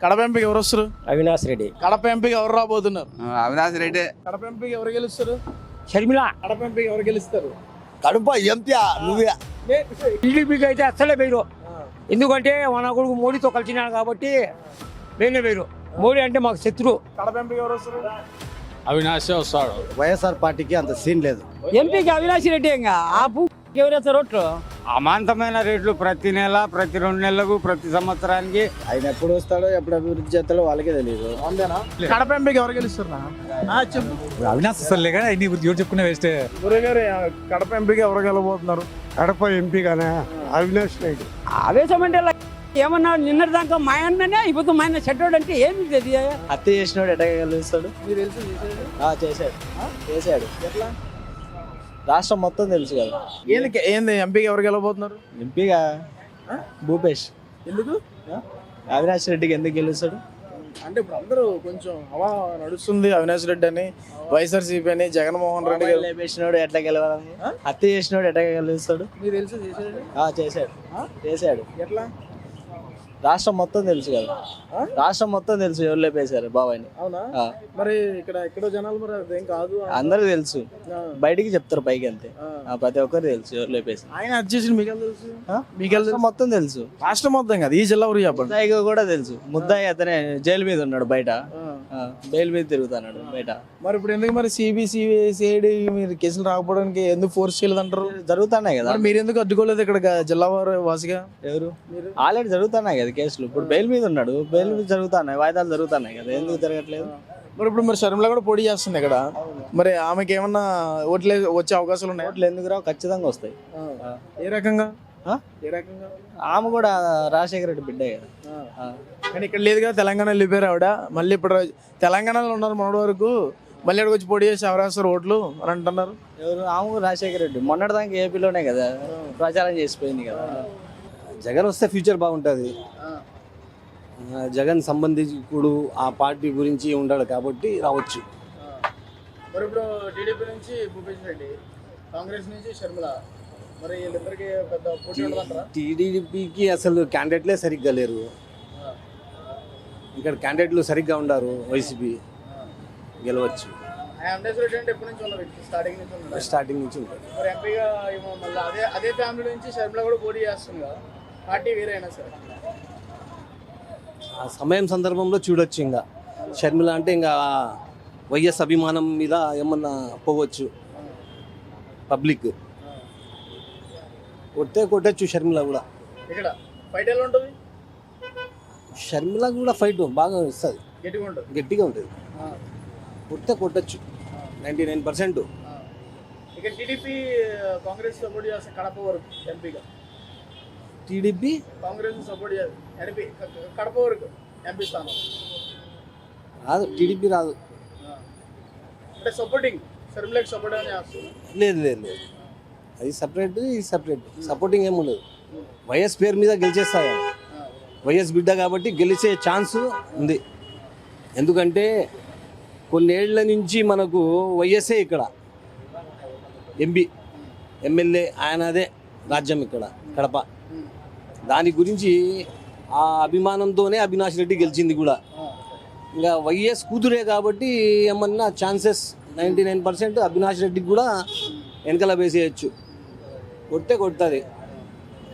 కడప ఎంపీకి ఎవరు వస్తారు? అవినాష్ రెడ్డి. కడప ఎంపీకి ఎవరు రాబోతున్నారు? అవినాష్ రెడ్డి. కడప ఎంపీకి ఎవరు గెలుస్తారు? షర్మిల. కడప ఎంపీకి ఎవరు గెలుస్తారు? కడప ఎంపీ నువ్వే. టీడీపీకి అయితే అస్సలే వేరు, ఎందుకంటే మన కొడుకు మోడీతో కలిసినాడు కాబట్టి వేరే వేరు. మోడీ అంటే మాకు శత్రు. కడప ఎంపీకి ఎవరు వస్తారు? అవినాశ్ వస్తాడు. వైఎస్ఆర్ పార్టీకి అంత సీన్ లేదు. ఎంపీకి అవినాష్ రెడ్డి. ఇంకా ఆపు ఎవరేస్తారు ఓట్లు? అమాంతమైన రేట్లు ప్రతి నెల, ప్రతి 2 నెలలకు, ప్రతి సంవత్సరానికి. ఆయన ఎప్పుడు వస్తాడో ఎప్పుడు అభివృద్ధి చేస్తాడో వాళ్ళకే తెలియదు. అంతేనా? కడప ఎంపీకి ఎవరు గెలుస్తారు? చెప్పు. అవినాష్ అసలు కానీ అన్ని ఎవరు చెప్పుకునే వేస్తే. గురుగారు కడప ఎంపీకి ఎవరు గెలబోతున్నారు? కడప ఎంపీ గానే అవినాష్ రెడ్డి. ఆవేశం అంటే ఏమన్నా నిన్నటి దాకా మా అన్ననే ఇప్పుడు మా అన్న చెడ్డోడు అంటే ఏమి తెలియదు. హత్య చేసినోడు ఎట్లా గెలుస్తాడు? మీరు తెలుసు చేశాడు. ఎట్లా? రాష్ట్రం మొత్తం తెలుసు కదా. ఏంది ఎంపీకి ఎవరు గెలబోతున్నారు? ఎంపీగా భూపేష్. ఎందుకు? అవినాష్ రెడ్డికి ఎందుకు గెలుస్తాడు అంటే ఇప్పుడు అందరూ కొంచెం హవా నడుస్తుంది. అవినాష్ రెడ్డి అని, వైఎస్ఆర్సీపీ అని, జగన్మోహన్ రెడ్డి చేసినోడు ఎట్లా గెలవాలని, హత్య చేసినోడు ఎట్లా గెలుస్తాడు? మీరు తెలుసు చేశాడు. ఎట్లా? రాష్ట్రం మొత్తం తెలుసు కదా. రాష్ట్రం మొత్తం తెలుసు ఎవరు లేపేశారు బాబాయ్ని. అవునా? మరి ఎక్కడో జనాలు మరి అదేం కాదు అందరూ తెలుసు, బయటికి చెప్తారు పైకి అంతే. ప్రతి ఒక్కరు తెలుసు ఎవరు లేపేశారు. ఆయన అడ్జస్ట్ మీకు తెలుసు, మీకు మొత్తం తెలుసు. రాష్ట్రం మొత్తం కదా, ఈ జిల్లా ఊరు చెప్పండి. ముద్దాయిగా కూడా తెలుసు. ముద్దాయి అతనే జైలు మీద ఉన్నాడు, బయట బెయిల్ మీద తిరుగుతున్నాడు బయట. మరి ఇప్పుడు ఎందుకు మరి సిఐడి మీరు కేసులు రాకపోవడానికి ఎందుకు ఫోర్స్ చేయలేదు అంటారు? జరుగుతున్నాయి కదా. మీరు ఎందుకు అడ్డుకోలేదు ఇక్కడ జిల్లా వారు వాసిగా? ఎవరు ఆల్రెడీ జరుగుతున్నాయి కదా కేసులు. ఇప్పుడు బెయిల్ మీద ఉన్నాడు, బెయిల్ మీద జరుగుతున్నాయి, వాయిదాలు జరుగుతున్నాయి కదా. ఎందుకు జరగట్లేదు? మరి షర్మిల కూడా పోటీ చేస్తుంది ఇక్కడ. మరి ఆమెకి ఏమన్నా ఓట్లు వచ్చే అవకాశాలు ఉన్నాయి? ఓట్లు ఎందుకు రావు? ఖచ్చితంగా వస్తాయి. ఏ రకంగా? ఆమె కూడా రాజశేఖర రెడ్డి బిడ్డే కదా. కానీ ఇక్కడ లేదు కదా, తెలంగాణ వెళ్ళిపోయారు ఆవిడ. మళ్ళీ ఇప్పుడు తెలంగాణలో ఉన్నారు మొన్నటి వరకు, మళ్ళీ అక్కడికి వచ్చి పోటీ చేసి ఎవరేస్తారు ఓట్లు అని అంటున్నారు. ఎవరు? ఆమె కూడా రాజశేఖర రెడ్డి. మొన్నటిదాకా ఏపీలోనే కదా ప్రచారం చేసిపోయింది కదా. జగన్ వస్తే ఫ్యూచర్ బాగుంటుంది. జగన్ సంబంధికుడు ఆ పార్టీ గురించి ఉంటాడు కాబట్టి రావచ్చు. మరి ఇప్పుడు టీడీపీ నుంచి భూపేష్ రెడ్డి, కాంగ్రెస్ నుంచి షర్మిల, మరి వీళ్ళిద్దరికి పెద్ద పోటీ ఉండదంటారా? టీడీపీకి అసలు క్యాండిడేట్లే సరిగ్గా లేరు. ఇక్కడ క్యాండిడేట్లు సరిగ్గా ఉండారు. వైసీపీ గెలవచ్చు. స్టార్టింగ్ నుంచి ఉంటాడు. మరి ఎంపీగా మళ్ళీ అదే ఫ్యామిలీ నుంచి షర్మిల కూడా పోటీ చేస్తుంది కదా, పార్టీ వేరే అయినా సరే. ఆ సమయం సందర్భంలో చూడొచ్చు. ఇంకా షర్మిల అంటే ఇంకా వైఎస్ అభిమానం మీద ఏమన్నా పోవచ్చు. పబ్లిక్ కొట్టచ్చు షర్మిల కూడా. ఇక్కడ ఫైట్ ఎలా ఉంటుంది? షర్మిల కూడా ఫైట్ బాగా ఇస్తుంది, గట్టిగా ఉంటుంది. కొట్టచ్చు 99%. ఇక్కడ టీడీపీ కాంగ్రెస్ సపోర్ట్ చేస్తే కడప వరకు ఎంపీగా. టీడీపీ కాంగ్రెస్ సపోర్ట్ చేస్తే కడప వరకు ఎంపీ స్థానం రాదు. టీడీపీ రాదు. అంటే సపోర్టింగ్ షర్మిలకి సపోర్ట్ అని చేస్తుంది. లేదు, అది సపరేట్, ఇది సపరేట్. సపోర్టింగ్ ఏముండదు. వైఎస్ పేరు మీద గెలిచేస్తాయి. వైఎస్ బిడ్డ కాబట్టి గెలిచే ఛాన్స్ ఉంది. ఎందుకంటే కొన్నేళ్ల నుంచి మనకు వైఎస్ఏ ఇక్కడ ఎంపీ, ఎమ్మెల్యే ఆయన, అదే రాజ్యం ఇక్కడ కడప. దాని గురించి ఆ అభిమానంతోనే అవినాష్ రెడ్డి గెలిచింది కూడా. ఇంకా వైఎస్ కూతురే కాబట్టి ఏమన్నా ఛాన్సెస్ 99% అవినాష్ రెడ్డికి కూడా వెనకాల వేసేయచ్చు. కొడుతుంది.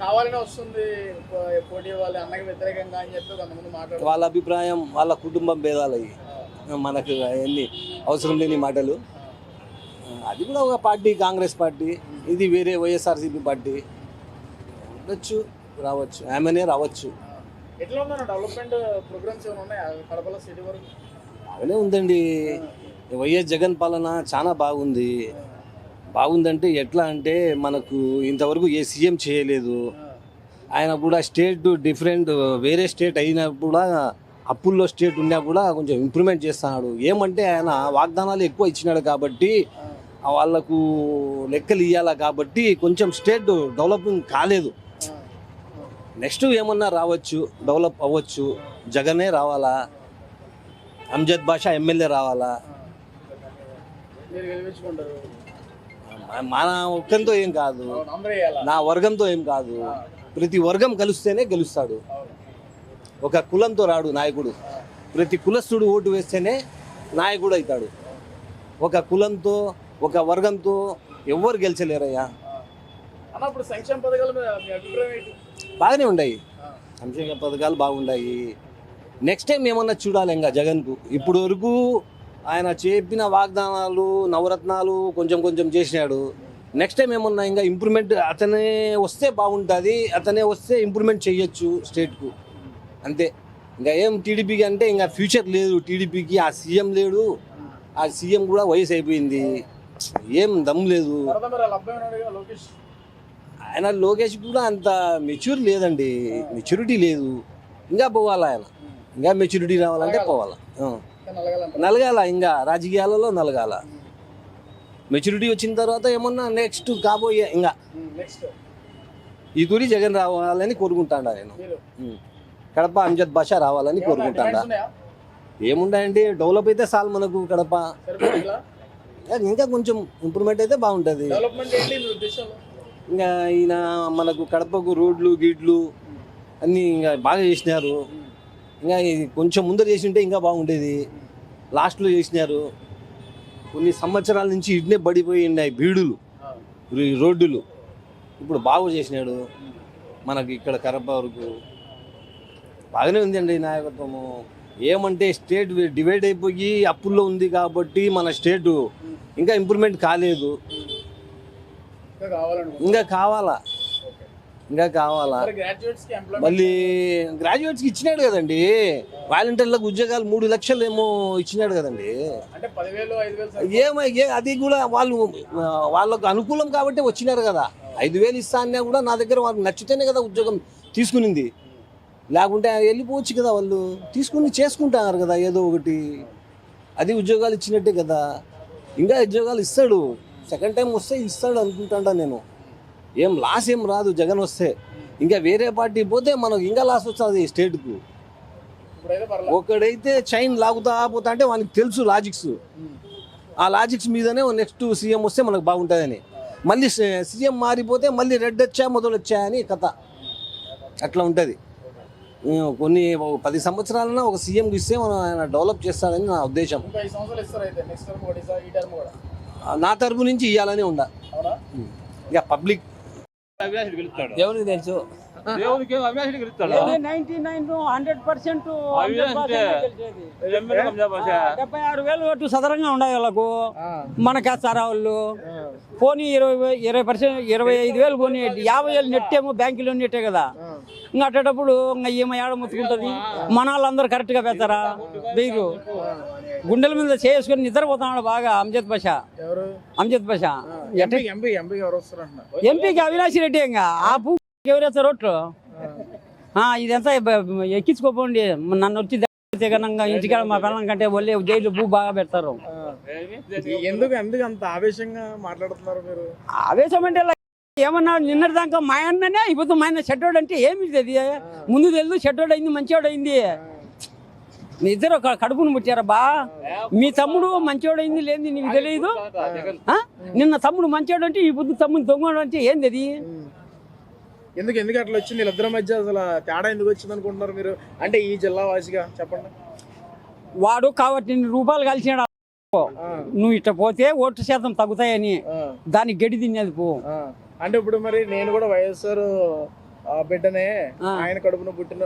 కావాలని వస్తుంది పోటీ, వాళ్ళ అన్నకి వ్యతిరేకంగా అని చెప్పి కొంతమంది మాట్లాడుతారు. వాళ్ళ అభిప్రాయం, వాళ్ళ కుటుంబం భేదాలు అవి మనకు ఎన్ని అవసరం లేని మాటలు. అది కూడా ఒక పార్టీ, కాంగ్రెస్ పార్టీ. ఇది వేరే వైఎస్ఆర్సీపీ పార్టీ. ఉండొచ్చు, రావచ్చు, ఆమెనే రావచ్చు. ఎట్లా ఉందన్న డెవలప్మెంట్ ప్రోగ్రామ్స్ ఏమైనా ఉన్నాయా కడపలో సిటీ వరకు? బాగానే ఉందండి. వైఎస్ జగన్ పాలన చాలా బాగుందంటే ఎట్లా అంటే మనకు ఇంతవరకు ఏ సీఎం చేయలేదు. ఆయన కూడా స్టేట్ డిఫరెంట్, వేరే స్టేట్ అయినా కూడా, అప్పుల్లో స్టేట్ ఉన్నా కూడా కొంచెం ఇంప్రూవ్మెంట్ చేస్తున్నాడు. ఏమంటే ఆయన వాగ్దానాలు ఎక్కువ ఇచ్చినాడు కాబట్టి, వాళ్ళకు లెక్కలు ఇవ్వాలి కాబట్టి కొంచెం స్టేట్ డెవలపింగ్ కాలేదు. నెక్స్ట్ ఏమన్నా రావచ్చు, డెవలప్ అవ్వచ్చు. జగనే రావాలా, అంజద్ బాషా ఎమ్మెల్యే రావాలా. మన ఒక్కరితో ఏం కాదు, నా వర్గంతో ఏం కాదు. ప్రతి వర్గం కలిస్తేనే గెలుస్తాడు. ఒక కులంతో రాడు నాయకుడు. ప్రతి కులస్తుడు ఓటు వేస్తేనే నాయకుడు అవుతాడు. ఒక కులంతో ఒక వర్గంతో ఎవ్వరు గెలిచలేరయ్యా. అన్నప్పుడు సంక్షేమ పథకాల మీద మీ అభిప్రాయం ఏంటి? బాగానే ఉన్నాయి, సంక్షేమ పథకాలు బాగున్నాయి. నెక్స్ట్ టైం ఏమన్నా చూడాలి ఇంకా జగన్కు. ఇప్పుడు వరకు ఆయన చెప్పిన వాగ్దానాలు నవరత్నాలు కొంచెం కొంచెం చేసినాడు. నెక్స్ట్ టైం ఏమన్నా ఇంకా ఇంప్రూవ్మెంట్ అతనే వస్తే బాగుంటుంది, అతనే వస్తే ఇంప్రూవ్మెంట్ చేయొచ్చు స్టేట్కు, అంతే. ఇంకా ఏం టీడీపీకి అంటే ఇంకా ఫ్యూచర్ లేదు టీడీపీకి. ఆ సీఎం లేడు, ఆ సీఎం కూడా వయసు అయిపోయింది, ఏం దమ్ లేదు. తర్వాత మరి వాళ్ళ అబ్బాయి ఉన్నాడు కదా లోకేష్, ఆయన లోకేష్ కూడా అంత మెచ్యూర్ లేదండి, మెచ్యూరిటీ లేదు. ఇంకా పోవాలి ఆయన, ఇంకా మెచ్యూరిటీ రావాలంటే పోవాలి, నలగాల, ఇంకా రాజకీయాలలో నలగాల. మెచ్యూరిటీ వచ్చిన తర్వాత ఏమన్నా నెక్స్ట్ కాబోయే ఇంకా నెక్స్ట్ ఈ తూరి జగన్ రావాలని కోరుకుంటాడా నేను. కడప అంజద్ బాషా రావాలని కోరుకుంటాడా. ఏముంటాయండి, డెవలప్ అయితే చాలు మనకు కడప. ఇంకా కొంచెం ఇంప్రూవ్మెంట్ అయితే బాగుంటుంది. డెవలప్మెంట్ ఏంటి మీ ఉద్దేశంలో? ఇంకా ఈయన మనకు కడపకు రోడ్లు గీడ్లు అన్నీ ఇంకా బాగా చేసినారు. ఇంకా ఇది కొంచెం ముందర చేసి ఉంటే ఇంకా బాగుండేది. లాస్ట్లో చేసినారు. కొన్ని సంవత్సరాల నుంచి ఇట్నే పడిపోయి ఉన్నాయి బీడులు, రోడ్డులు. ఇప్పుడు బాగు చేసినాడు మనకి ఇక్కడ కడప వరకు. బాగానే ఉందండి నాయకత్వము. ఏమంటే స్టేట్ డివైడ్ అయిపోయి అప్పుల్లో ఉంది కాబట్టి మన స్టేటు ఇంకా ఇంప్రూవ్మెంట్ కాలేదు. ఇంకా కావాలా, ఇంకా కావాలా. మళ్ళీ గ్రాడ్యుయేట్స్కి ఇచ్చినాడు కదండి, వాలంటీర్లకు ఉద్యోగాలు 3 లక్షలు ఏమో ఇచ్చినాడు కదండి. అది కూడా వాళ్ళకు అనుకూలం కాబట్టి వచ్చినారు కదా. 5,000 ఇస్తా అన్నా కూడా నా దగ్గర వాళ్ళకి నచ్చితేనే కదా ఉద్యోగం తీసుకునింది, లేకుంటే వెళ్ళిపోవచ్చు కదా. వాళ్ళు తీసుకుని చేసుకుంటున్నారు కదా ఏదో ఒకటి. అది ఉద్యోగాలు ఇచ్చినట్టే కదా. ఇంకా ఉద్యోగాలు ఇస్తాడు, సెకండ్ టైం వస్తే ఇస్తాడు అనుకుంటాడా నేను. ఏం లాస్ ఏం రాదు జగన్ వస్తే. ఇంకా వేరే పార్టీ పోతే మనకు ఇంకా లాస్ వస్తుంది స్టేట్కు. ఒకడైతే చైన్ లాగుతా పోతా అంటే వానికి తెలుసు లాజిక్స్. ఆ లాజిక్స్ మీదనే నెక్స్ట్ సీఎం వస్తే మనకు బాగుంటుందని. మళ్ళీ సీఎం మారిపోతే మళ్ళీ రెడ్ వచ్చా మొదలు వచ్చా అని కథ అట్లా ఉంటుంది. కొన్ని 10 సంవత్సరాలన్నా ఒక సీఎంకి ఇస్తే మనం ఆయన డెవలప్ చేస్తాడని నా ఉద్దేశం. నా తరపు నుంచి ఇవ్వాలని ఉండ. ఇక పబ్లిక్ దేవునికి తెలుసు. 76,000 ఓట్లు సదరంగా ఉన్నాయి వాళ్ళకు. మనకేస్తారా వాళ్ళు? పోనీ 20%, 25,000 పోనీ 50,000 నెట్టేమో బ్యాంకులో నెట్టే కదా. ఇంకా అట్టేటప్పుడు ఇంకా ఏమో ఏడ ముత్తుకుంటుంది. మన వాళ్ళందరూ కరెక్ట్గా పెడతారా? బీరు గుండెల మీద చేసుకుని నిద్రపోతున్నాడు బాగా అంజద్ బాషా. అంజద్ బాషా ఎంపీకి అవినాష్ రెడ్డి. ఇంకా ఆ పూ ఎవరేస్తారు రోడ్లు ఇదంతా ఎక్కించుకోపోండి. నన్ను వచ్చి ఇంటికాడ మా పిల్లల కంటే వాళ్ళే జైలు భూ బాగా పెడతారు. ఎందుకు అంత ఆవేశంగా మాట్లాడుతున్నారు మీరు? ఆవేశం అంటే ఏమన్నా నిన్నటి దాకా మా అన్ననే ఇప్పుడు మా అన్న చెడ్డోడు అంటే ఏమి తెలియదు. ముందు తెలుసు చెడ్డోడు అయింది మంచోడు అయింది. మీ ఇద్దరు కడుపును పుట్టారా బా? మీ తమ్ముడు మంచోడు అయింది లేని నీకు తెలియదు. నిన్న తమ్ముడు మంచోడు అంటే ఇప్పుడు తమ్ముడు దొంగడు అంటే ఏంది అది? ఎందుకు అట్లా వచ్చింది వీళ్ళిద్దరి మధ్య? అసలు తేడా ఎందుకు వచ్చింది అనుకుంటున్నారు మీరు? అంటే ఈ జిల్లా వాసిగా చెప్పండి. వాడు కాబట్టి రూపాయలు కలిసినాడు. నువ్వు ఇట్ట పోతే ఓటు శాతం తగ్గుతాయని దానికి గడి తినేది పో. అంటే ఇప్పుడు మరి నేను కూడా వైఎస్ఆర్ బిడ్డనే, ఆయన కడుపున పుట్టిన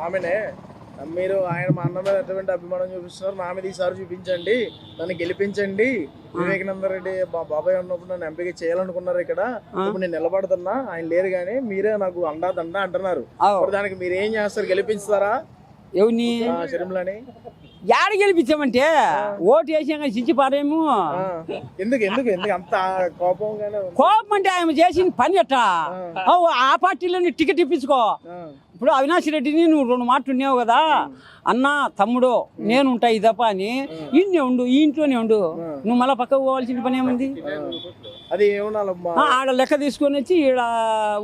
ఆమెనే. మీరు ఆయన మా అన్న మీద ఎటువంటి అభిమానం చూపిస్తున్నారు, నా మీద ఈసారి చూపించండి, నన్ను గెలిపించండి. వివేకానంద రెడ్డి బాబాయ్ ఉన్నప్పుడు నన్ను ఎంపిక చేయాలనుకున్నారు. ఇక్కడ ఇప్పుడు నేను నిలబడుతున్నా, ఆయన లేరు కానీ మీరే నాకు అండా దండ అంటున్నారు. దానికి మీరు ఏం చేస్తారు? గెలిపిస్తారా ఎవరిని? షర్మిలని యాడ గెలిపించామంటే ఓటు వేసాక చిచ్చి పారేము. ఎందుకు అంత కోపం అంటే ఆయన చేసిన పని ఎట్టా? ఆ పార్టీలో టికెట్ ఇప్పించుకో. ఇప్పుడు అవినాష్ రెడ్డిని నువ్వు 2 మాటలు ఉన్నావు కదా, అన్న తమ్ముడు నేను ఉంటా ఇదప్ప అని. ఇన్నే ఉండు, ఈ ఇంట్లోనే ఉండు, నువ్వు మళ్ళీ పక్కకు పోవాల్సిన పని ఏముంది? అది ఏమన్నా ఆడ లెక్క తీసుకొని వచ్చి ఈడ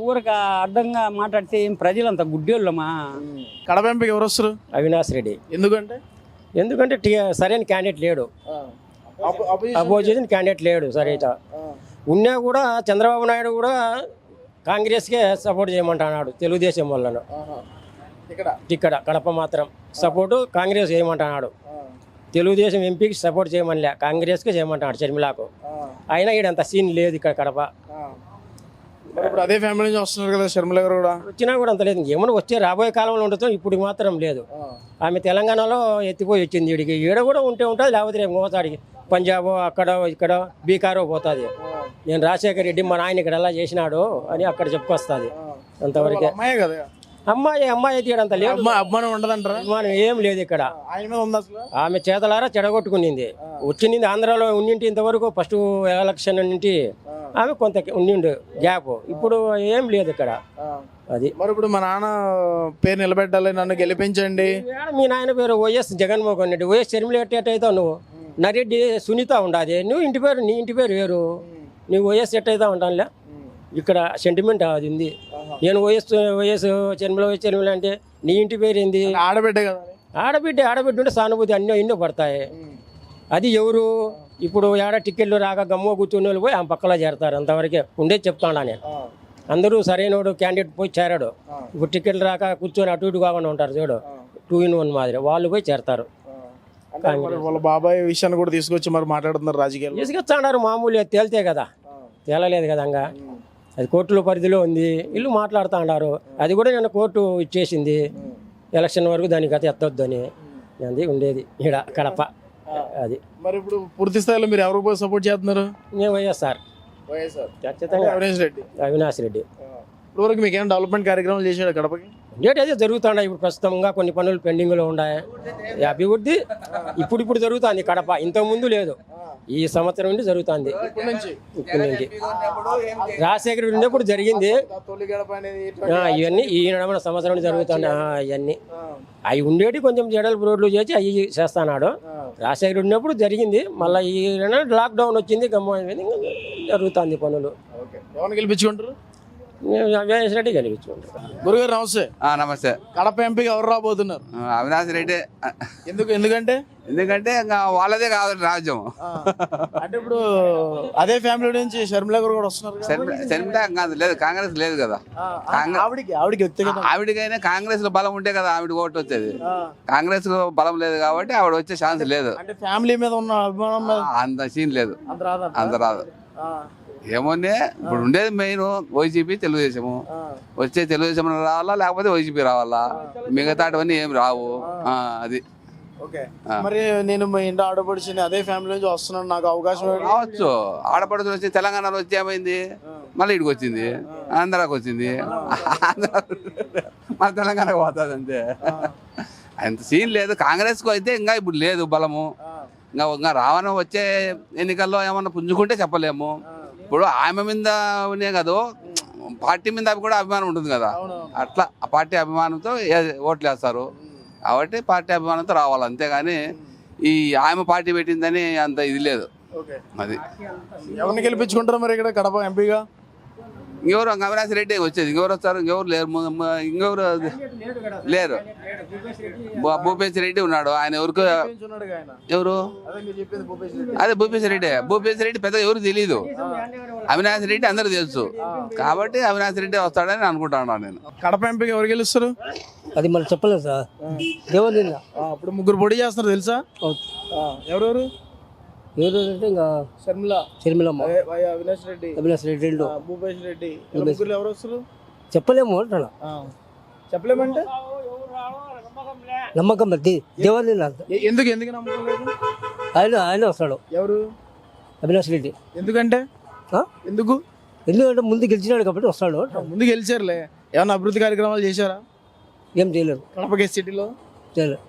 ఊరక అడ్డంగా మాట్లాడితే ఏం ప్రజలంతా గుడ్డోళ్ళమా? కడప ఎంపీకి ఎవరు వస్తారు? అవినాష్ రెడ్డి. ఎందుకంటే సరైన క్యాండిడేట్ లేడు, అపోజిషన్ క్యాండిడేట్ లేడు. సరైన ఉన్నా కూడా చంద్రబాబు నాయుడు కూడా కాంగ్రెస్కే సపోర్ట్ చేయమంటున్నాడు తెలుగుదేశం వాళ్ళను. ఇక్కడ ఇక్కడ కడప మాత్రం సపోర్టు కాంగ్రెస్ చేయమంటున్నాడు. తెలుగుదేశం ఎంపీకి సపోర్ట్ చేయమనిలే, కాంగ్రెస్కి చేయమంటున్నాడు షర్మిలాకు. అయినా ఇక్కడ అంత సీన్ లేదు ఇక్కడ కడప. మరి ఇప్పుడు అదే ఫ్యామిలీ నుంచి వస్తున్నారు కదా షర్మిల గారు కూడా. వచ్చినా కూడా అంత లేదు, ఏమన్నా వచ్చే రాబోయే కాలంలో ఉండదు, ఇప్పుడు మాత్రం లేదు. ఆమె తెలంగాణలో ఎత్తిపోయి వచ్చింది, ఈడికి ఈడ కూడా ఉంటే ఉంటుంది, లేకపోతే రేపు మోసాడికి పంజాబ్ అక్కడ ఇక్కడ బీకారో పోతుంది. నేను రాజశేఖర రెడ్డి మా నాయన ఇక్కడ ఎలా చేసినాడు అని అక్కడ చెప్పుకొస్తుంది. అంతవరకే. అమ్మాయి కదా, అమ్మాయి అయితే ఇక్కడ అంత లేదు, అభిమానం ఉండదంటారా? అభిమానం ఏం లేదు ఇక్కడ. ఆయన మీద ఉంది అసలు. ఆమె చేతలారా చెడగొట్టుకునింది. వచ్చింది ఆంధ్రాలో ఉండింటి ఇంతవరకు ఫస్ట్ ఎలక్షన్ నుండి ఆమె కొంత ఉండిండు గ్యాప్, ఇప్పుడు ఏం లేదు ఇక్కడ. అది మరి ఇప్పుడు మా నాన్న పేరు నిలబెట్టాలి, నన్ను గెలిపించండి. మీ నాయన పేరు వైఎస్ జగన్మోహన్ రెడ్డి, వైఎస్ షర్మిల ఎట్టయితావు నువ్వు? నరెడ్డి సునీత ఉండాది, నువ్వు ఇంటి పేరు నీ ఇంటి పేరు వేరు, నువ్వు వైఎస్ ఎట్టయితా ఉంటానులే. ఇక్కడ సెంటిమెంట్ అది ఉంది. నేను వైఎస్ షర్మిల అంటే నీ ఇంటి పేరు ఏంది? ఆడబిడ్డే కదా. ఆడబిడ్డ ఉంటే సానుభూతి ఎన్నో పడతాయి. అది ఎవరు ఇప్పుడు ఏడ టికెట్లు రాక గమ్మ కూర్చుని వాళ్ళు పోయి ఆ పక్కలో చేరతారు, అంతవరకే ఉండేది చెప్తాడా నేను. అందరూ సరైనోడు క్యాండిడేట్ పోయి చేరాడు, ఇప్పుడు టికెట్లు రాక కూర్చొని అటు ఇటు కాకుండా ఉంటారు చూడు, 2-in-1 మాదిరి వాళ్ళు పోయి చేరతారు. వాళ్ళ బాబాయ్ విషయాన్ని కూడా తీసుకొచ్చి మరి మాట్లాడుతున్నారు రాజకీయాలు. తీసుకొచ్చాడారు, మామూలుగా తేలితే కదా, తేలలేదు కదా. ఇంకా అది కోర్టుల పరిధిలో ఉంది, వీళ్ళు మాట్లాడుతూ ఉన్నారు. అది కూడా నేను కోర్టు ఇచ్చేసింది, ఎలక్షన్ వరకు దానికి గత ఎత్తొద్దు అని. అది ఉండేది ఈడ కడప. అది మరి ఇప్పుడు పూర్తి స్థాయిలో మీరు ఎవరికి పోయి సపోర్ట్ చేస్తున్నారు? నేను వైఎస్ఆర్ ఖచ్చితంగా, అవినాష్ రెడ్డి. ఇప్పుడు వరకు మీకు ఏమైనా డెవలప్మెంట్ కార్యక్రమాలు చేశాడు కడపకి? అయితే జరుగుతున్నాయి, ఇప్పుడు ప్రస్తుతంగా కొన్ని పనులు పెండింగ్లో ఉన్నాయి. ఈ అభివృద్ధి ఇప్పుడు జరుగుతుంది కడప, ఇంతకుముందు లేదు. ఈ సంవత్సరం నుండి జరుగుతుంది. ఇప్పుడు నుంచి రాజశేఖర రెడ్డి ఉన్నప్పుడు జరిగింది ఇవన్నీ, ఈ నడమన సంవత్సరం నుండి జరుగుతున్నాయి ఇవన్నీ. అవి ఉండేటి కొంచెం జడలు రోడ్లు చేసి అవి చేస్తున్నాడు. రాజశేఖర రెడ్డి ఉన్నప్పుడు జరిగింది, మళ్ళీ ఈ లాక్డౌన్ వచ్చింది, గమ్మైంది, జరుగుతుంది పనులు. ఎవరిని గెలిపించుకుంటారు? అవినాష్ రెడ్డి గెలిపించుకుంటారు. గురుగారు నమస్తే. నమస్తే. కడప ఎంపీకి ఎవరు రాబోతున్నారు? అవినాష్ రెడ్డి. ఎందుకంటే ఇంకా వాళ్ళదే కాదు రాజ్యం. అంటే ఇప్పుడు అదే ఫ్యామిలీ నుంచి షర్మిల గారు కూడా వస్తున్నారు. షర్మిల కాదు, లేదు, కాంగ్రెస్ లేదు కదా. ఆవిడకైనా కాంగ్రెస్ లో బలం ఉంటే కదా ఆవిడ ఓటు వచ్చేది. కాంగ్రెస్ లో బలం లేదు కాబట్టి ఆవిడ వచ్చే ఛాన్స్ లేదు. అంటే ఫ్యామిలీ మీద ఉన్న అభిమానం అంత సీన్ లేదు, అంత రాదు. ఏమోనే ఇప్పుడు ఉండేది మెయిన్ వైసీపీ, తెలుగుదేశము. వచ్చే తెలుగుదేశం రావాలా, లేకపోతే వైసీపీ రావాలా, మిగతావన్నీ ఏం రావు. అది మరి నేను మా ఇంటి ఆడపడిచి అదే ఫ్యామిలీ నుంచి వస్తున్నాను, నాకు అవకాశం రావచ్చు. ఆడపడుచులు వచ్చి తెలంగాణలో వచ్చి ఏమైంది, మళ్ళీ ఇక్కడికి వచ్చింది, ఆంధ్రాకి వచ్చింది, మన తెలంగాణకు పోతుంది అంతే. అంత సీన్ లేదు. కాంగ్రెస్కు అయితే ఇంకా ఇప్పుడు లేదు బలము. ఇంకా రావణ వచ్చే ఎన్నికల్లో ఏమన్నా పుంజుకుంటే చెప్పలేము. ఇప్పుడు ఆమె మీదనే కాదు, పార్టీ మీద కూడా అభిమానం ఉంటుంది కదా, అట్లా ఆ పార్టీ అభిమానంతో ఓట్లు వేస్తారు. కాబట్టి పార్టీ అభిమానంతో రావాలి, అంతేగాని ఈ ఆమె పార్టీ పెట్టిందని అంత ఇది లేదు. అది ఎవరిని గెలిపించుకుంటారు మరి ఇక్కడ కడప ఎంపీగా? ఇంకెవరు అవినాష్ రెడ్డి వచ్చేది, ఇంకెవరు వస్తారు? ఇంకెవరు లేరు, ఇంకెవరు లేరు. భూపేశ్ రెడ్డి ఉన్నాడు, ఆయన ఎవరికి ఎవరు? అదే భూపేశ్ రెడ్డి పెద్ద ఎవరు తెలీదు. అవినాష్ రెడ్డి అందరికి తెలుసు, కాబట్టి అవినాష్ రెడ్డి వస్తాడని అనుకుంటాను నేను. కడప ఎంపీకి ఎవరు గెలుస్తారు? అది మళ్ళీ చెప్పలేదు సార్. ఇప్పుడు ముగ్గురు పోటీ చేస్తున్నారు తెలుసా? ఎవరెవరు? అంటే ఇంకా షర్మిల, అవినాష్ రెడ్డి, భూపేశ్ రెడ్డి, ముగ్గురు ఎవరు వస్తారు చెప్పలేము. చెప్పలేమంటే నమ్మకం దేవాలి. ఎందుకు నమ్మకం లేదు? ఆయన వస్తాడు. ఎవరు? అవినాష్ రెడ్డి. ఎందుకంటే ఎందుకంటే ముందు గెలిచినాడు కాబట్టి వస్తాడు. ముందు గెలిచారులే. ఏమన్నా అభివృద్ధి కార్యక్రమాలు చేశారా? ఏం చేయలేరు కడప సిటీలో. చేయలేరు.